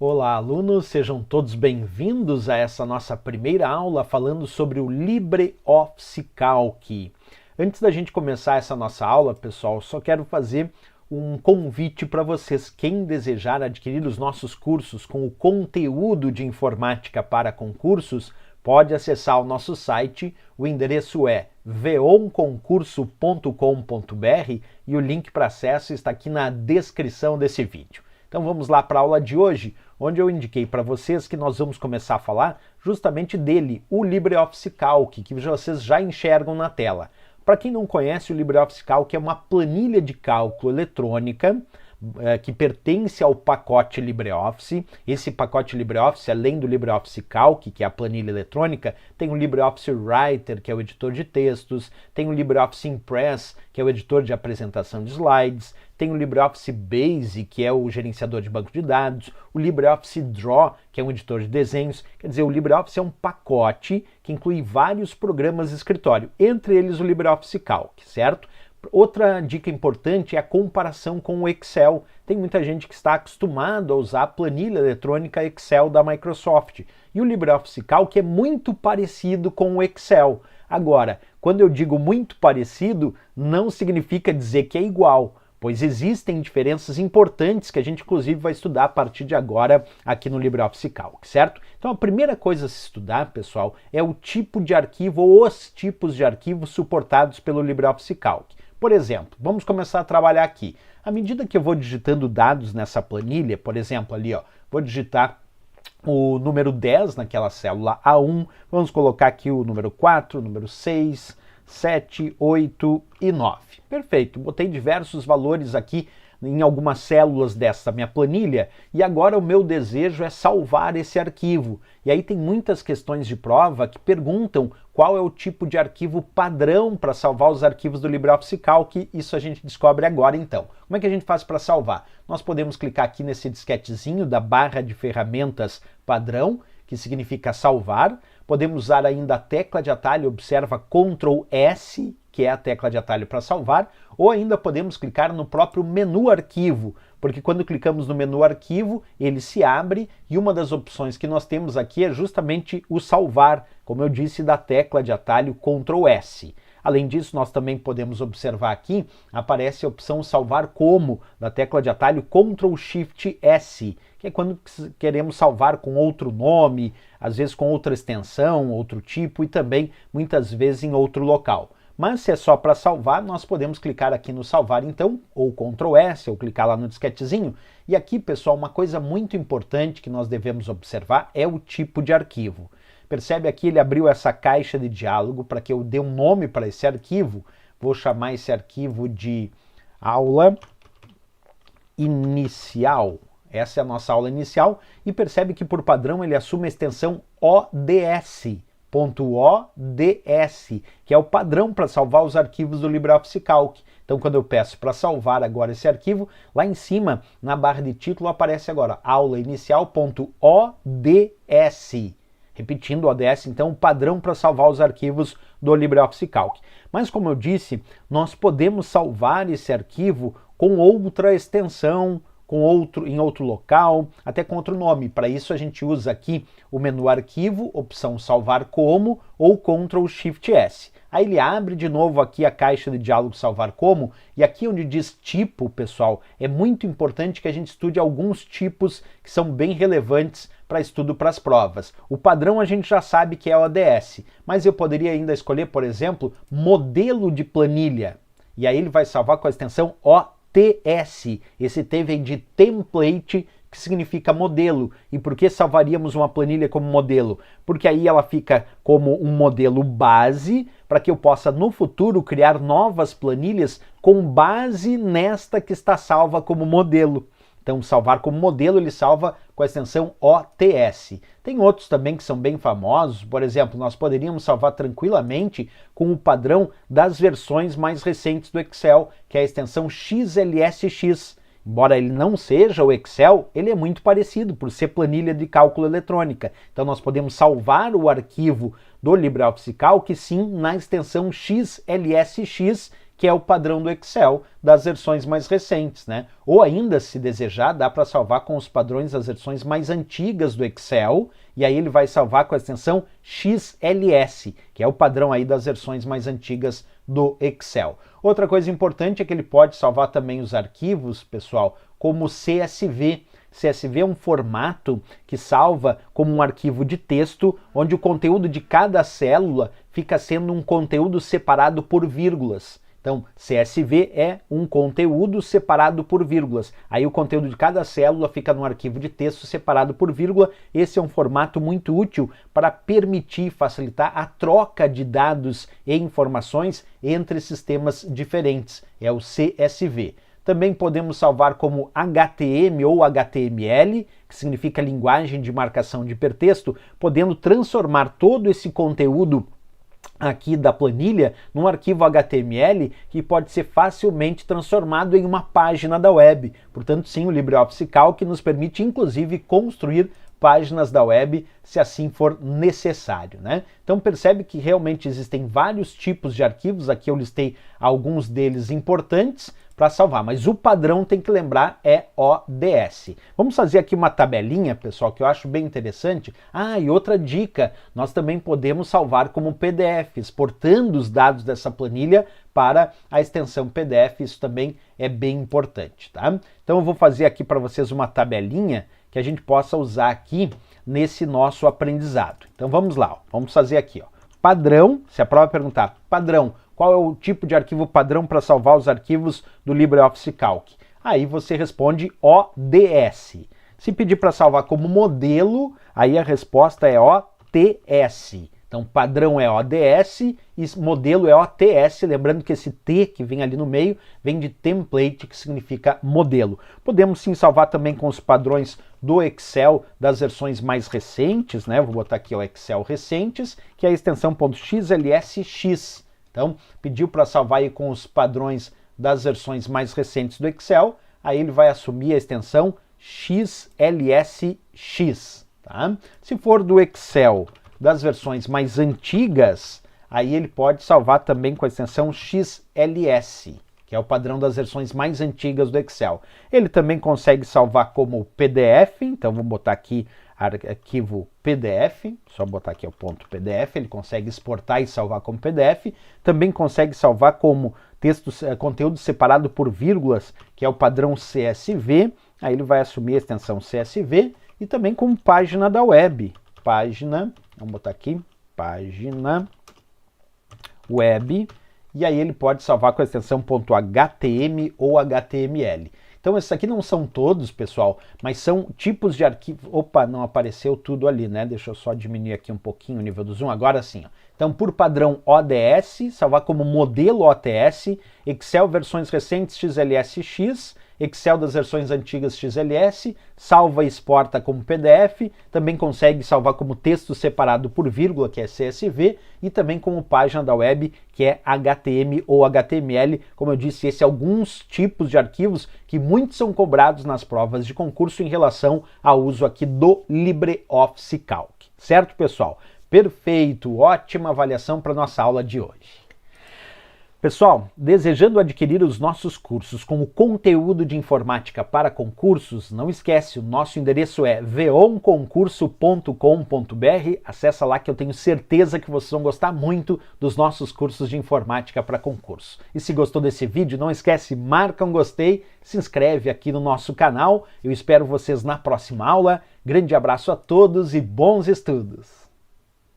Olá, alunos, sejam todos bem-vindos a essa nossa primeira aula falando sobre o LibreOffice Calc. Antes da gente começar essa nossa aula, pessoal, só quero fazer um convite para vocês. Quem desejar adquirir os nossos cursos com o conteúdo de informática para concursos, pode acessar o nosso site. O endereço é veonconcurso.com.br e o link para acesso está aqui na descrição desse vídeo. Então vamos lá para a aula de hoje, onde eu indiquei para vocês que nós vamos começar a falar justamente dele, o LibreOffice Calc, que vocês já enxergam na tela. Para quem não conhece, o LibreOffice Calc é uma planilha de cálculo eletrônica que pertence ao pacote LibreOffice. Esse pacote LibreOffice, além do LibreOffice Calc, que é a planilha eletrônica, tem o LibreOffice Writer, que é o editor de textos, tem o LibreOffice Impress, que é o editor de apresentação de slides, tem o LibreOffice Basic, que é o gerenciador de banco de dados, o LibreOffice Draw, que é um editor de desenhos. Quer dizer, o LibreOffice é um pacote que inclui vários programas de escritório, entre eles o LibreOffice Calc, certo? Outra dica importante é a comparação com o Excel. Tem muita gente que está acostumado a usar a planilha eletrônica Excel da Microsoft. E o LibreOffice Calc é muito parecido com o Excel. Agora, quando eu digo muito parecido, não significa dizer que é igual, pois existem diferenças importantes que a gente inclusive vai estudar a partir de agora aqui no LibreOffice Calc, certo? Então a primeira coisa a se estudar, pessoal, é o tipo de arquivo ou os tipos de arquivos suportados pelo LibreOffice Calc. Por exemplo, vamos começar a trabalhar aqui. À medida que eu vou digitando dados nessa planilha, por exemplo, ali, ó, vou digitar o número 10 naquela célula A1, vamos colocar aqui o número 4, o número 6, 7, 8 e 9. Perfeito, botei diversos valores aqui em algumas células dessa minha planilha e agora o meu desejo é salvar esse arquivo. E aí tem muitas questões de prova que perguntam qual é o tipo de arquivo padrão para salvar os arquivos do LibreOffice Calc. Isso a gente descobre agora então. Como é que a gente faz para salvar? Nós podemos clicar aqui nesse disquetezinho da barra de ferramentas padrão, que significa salvar. Podemos usar ainda a tecla de atalho, observa Ctrl S, que é a tecla de atalho para salvar, ou ainda podemos clicar no próprio menu arquivo, porque quando clicamos no menu arquivo, ele se abre e uma das opções que nós temos aqui é justamente o salvar, como eu disse, da tecla de atalho Ctrl S. Além disso, nós também podemos observar aqui, aparece a opção salvar como, da tecla de atalho Ctrl Shift S, que é quando queremos salvar com outro nome, às vezes com outra extensão, outro tipo e também muitas vezes em outro local. Mas se é só para salvar, nós podemos clicar aqui no salvar então, ou Ctrl S, ou clicar lá no disquetezinho. E aqui, pessoal, uma coisa muito importante que nós devemos observar é o tipo de arquivo. Percebe aqui, ele abriu essa caixa de diálogo para que eu dê um nome para esse arquivo. Vou chamar esse arquivo de aula inicial. Essa é a nossa aula inicial. E percebe que por padrão ele assume a extensão ODS. .ods, que é o padrão para salvar os arquivos do LibreOffice Calc. Então, quando eu peço para salvar agora esse arquivo, lá em cima, na barra de título, aparece agora aula inicial.ods. Repetindo, ODS, então, o padrão para salvar os arquivos do LibreOffice Calc. Mas, como eu disse, nós podemos salvar esse arquivo com outra extensão, em outro local, até com outro nome. Para isso a gente usa aqui o menu arquivo, opção salvar como ou Ctrl Shift S. Aí ele abre de novo aqui a caixa de diálogo salvar como, e aqui onde diz tipo, pessoal, é muito importante que a gente estude alguns tipos que são bem relevantes para estudo para as provas. O padrão a gente já sabe que é o ODS, mas eu poderia ainda escolher, por exemplo, modelo de planilha, e aí ele vai salvar com a extensão TS, esse T vem de template, que significa modelo. E por que salvaríamos uma planilha como modelo? Porque aí ela fica como um modelo base, para que eu possa no futuro criar novas planilhas com base nesta que está salva como modelo. Então, salvar como modelo, ele salva com a extensão OTS. Tem outros também que são bem famosos, por exemplo, nós poderíamos salvar tranquilamente com o padrão das versões mais recentes do Excel, que é a extensão XLSX. Embora ele não seja o Excel, ele é muito parecido por ser planilha de cálculo eletrônica. Então nós podemos salvar o arquivo do LibreOffice Calc, sim, na extensão XLSX, que é o padrão do Excel das versões mais recentes, né? Ou ainda, se desejar, dá para salvar com os padrões das versões mais antigas do Excel, e aí ele vai salvar com a extensão XLS, que é o padrão aí das versões mais antigas do Excel. Outra coisa importante é que ele pode salvar também os arquivos, pessoal, como CSV. CSV é um formato que salva como um arquivo de texto, onde o conteúdo de cada célula fica sendo um conteúdo separado por vírgulas. Então, CSV é um conteúdo separado por vírgulas. Aí o conteúdo de cada célula fica num arquivo de texto separado por vírgula. Esse é um formato muito útil para permitir e facilitar a troca de dados e informações entre sistemas diferentes. É o CSV. Também podemos salvar como HTML ou HTML, que significa linguagem de marcação de hipertexto, podendo transformar todo esse conteúdo aqui da planilha num arquivo HTML que pode ser facilmente transformado em uma página da web. Portanto, sim, o LibreOffice Calc nos permite, inclusive, construir páginas da web, se assim for necessário, né? Então percebe que realmente existem vários tipos de arquivos, aqui eu listei alguns deles importantes para salvar, mas o padrão, tem que lembrar, é ODS. Vamos fazer aqui uma tabelinha, pessoal, que eu acho bem interessante. Ah, e outra dica, nós também podemos salvar como PDF, exportando os dados dessa planilha para a extensão PDF, isso também é bem importante, tá? Então eu vou fazer aqui para vocês uma tabelinha que a gente possa usar aqui nesse nosso aprendizado. Então vamos lá, ó. Vamos fazer aqui, ó. Padrão, se a prova perguntar, padrão, qual é o tipo de arquivo padrão para salvar os arquivos do LibreOffice Calc? Aí você responde ODS. Se pedir para salvar como modelo, aí a resposta é OTS. Então, padrão é ODS e modelo é OTS, lembrando que esse T que vem ali no meio vem de template, que significa modelo. Podemos sim salvar também com os padrões do Excel das versões mais recentes, né? Vou botar aqui o Excel recentes, que é a extensão .xlsx. Então, pediu para salvar aí com os padrões das versões mais recentes do Excel, aí ele vai assumir a extensão XLSX, tá? Se for do Excel das versões mais antigas, aí ele pode salvar também com a extensão XLS, que é o padrão das versões mais antigas do Excel. Ele também consegue salvar como PDF, então vamos botar aqui arquivo PDF, só botar aqui o ponto PDF, ele consegue exportar e salvar como PDF, também consegue salvar como conteúdo separado por vírgulas, que é o padrão CSV, aí ele vai assumir a extensão CSV, e também como página da web, página, vamos botar aqui, página web, e aí ele pode salvar com a extensão .htm ou HTML. Então esses aqui não são todos, pessoal, mas são tipos de arquivo. Opa, não apareceu tudo ali, né? Deixa eu só diminuir aqui um pouquinho o nível do zoom, agora sim. Ó. Então, por padrão ODS, salvar como modelo OTS, Excel versões recentes XLSX, Excel das versões antigas XLS, salva e exporta como PDF, também consegue salvar como texto separado por vírgula, que é CSV, e também como página da web, que é HTML ou HTML. Como eu disse, esses alguns tipos de arquivos que muitos são cobrados nas provas de concurso em relação ao uso aqui do LibreOffice Calc. Certo, pessoal? Perfeito, ótima avaliação para nossa aula de hoje. Pessoal, desejando adquirir os nossos cursos com o conteúdo de informática para concursos, não esquece, o nosso endereço é veonconcurso.com.br, acessa lá que eu tenho certeza que vocês vão gostar muito dos nossos cursos de informática para concurso. E se gostou desse vídeo, não esquece, marca um gostei, se inscreve aqui no nosso canal, eu espero vocês na próxima aula, grande abraço a todos e bons estudos!